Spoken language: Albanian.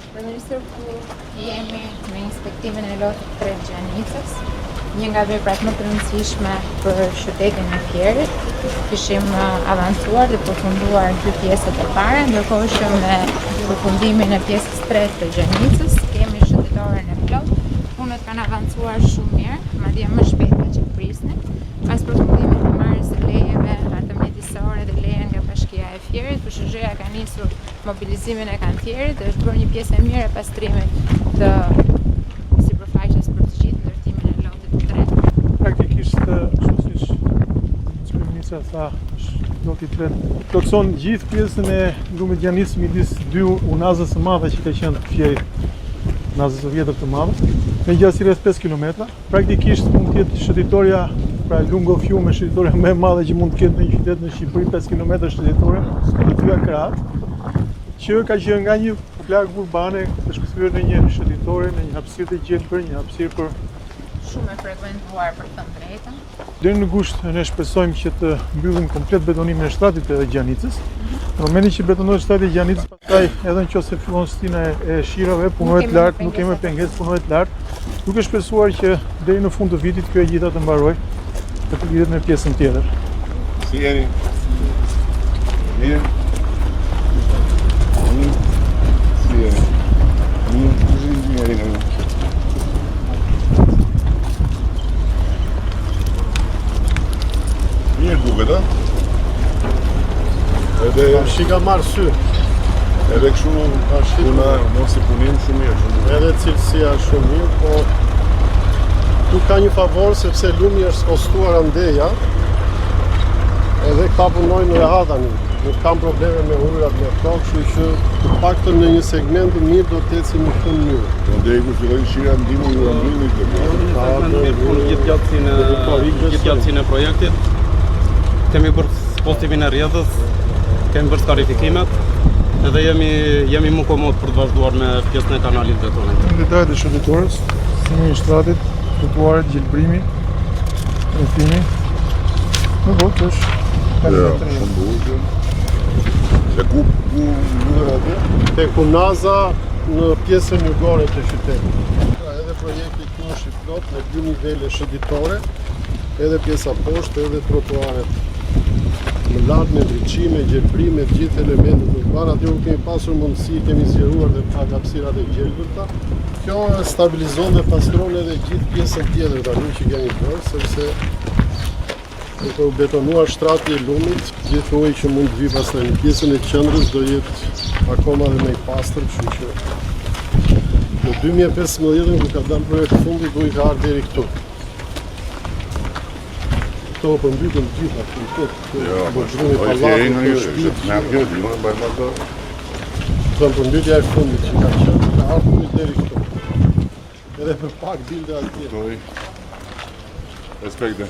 Kryeministër, ku jemi në inspektimin e lotit 3 Gjanicës, një nga veprat më të rëndësishme për qytetin e Fierit. Kishim avancuar dhe përfunduar 2 pjesët e para, ndërkohë që me përfundimin e pjesës 3 të Gjanicës kemi shëndetoren e plot. Punët kanë avancuar shumë mirë, madje më shpejt nga që prisnin. Pas përfundimit të marrjes së lejeve atë mjedisore dhe lejen nga Bashkia e Fierit, PSHZ-ja ka nisur mobilizimin e kantierit dhe është bërë një pjesë e mirë e pastrimit të sipërfaqes për të gjithë ndërtimin e lotit 3. Praktikisht, ashtu siç kryeministra tha, është loti 3. Plotson gjithë pjesën e rrugës Gjanicës midis 2 unazës së madhe që ka qenë Fierit, unazës së vjetër të madhe, me gjatësi rreth 5 km. Praktikisht mund të jetë shëndetoria, pra lungo fiume, shëndetoria më e madhe që mund të ketë në një qytet në Shqipëri, 5 km shëndetore, të dyja krahët, që ka qenë nga një plagë urbane të shkëthyer në një shëndetore, në një hapësirë të gjelbër, një hapësirë për shumë e frekuentuar për të drejtën. Deri në gusht ne shpresojmë që të mbyllim komplet betonimin e shtratit të Gjanicës. Në momentin që betonohet shtrati i Gjanicës, pastaj edhe nëse fillon stina e shirave, punohet lart, nuk kemi pengesë, punohet lart, duke shpresuar që deri në fund të vitit kjo e gjitha të mbarojë dhe të lidhet me pjesën tjetër. Si jeni? Mirë? Si jeni? Mirë? Mirë duket, a? Edhe shika marrë sy. Edhe kështu puna, mos i punim shumë mirë. Edhe cilësia shumë mirë, po tu ka një favor sepse lumi është skostuar andeja, edhe këta punojnë rehat tani. Nuk kam probleme me ujrat me këto, kështu që të paktën në një segment të mirë do të ecim në fund mirë. Ndej ku filloi shira ndihmë ju ndihmë gjithë gjatësinë e projektit. Kemi bërë postimin e rrjedhës, kemi bërë skarifikimet, edhe jemi më komod për të vazhduar me pjesën e kanalit betonet. Detajet e shëndetores, simi i shtratit, trotuaret, gjelbrimi, rrethimi. Në botë është shumë bukur. Se ku luhet atje? Tek unaza në pjesën jugore të qytetit. Edhe projekti këtu është i plot me 2 nivele shëndetore, edhe pjesa poshtë, edhe trotuaret më lart me ndriçime, gjelbrime, gjithë elementet urbane. Aty kemi pasur mundësi, kemi zgjeruar dhe pak hapësirat e gjelbërta. Kjo stabilizon dhe pastron edhe gjithë pjesën tjetër tani që kemi bërë, sepse duke u betonuar shtrati i lumit, gjithë uji që mund të vi pastaj në pjesën e qendrës do jetë akoma dhe më i pastër, kështu që në 2015 kur ka dalë projekti fundi do i ka ardhur deri këtu. Këto përmbytën gjitha këtu. Përmbytja e fundit që ka qenë, ka ardhur deri këtu. Edhe për pak bilde atje. Respekte.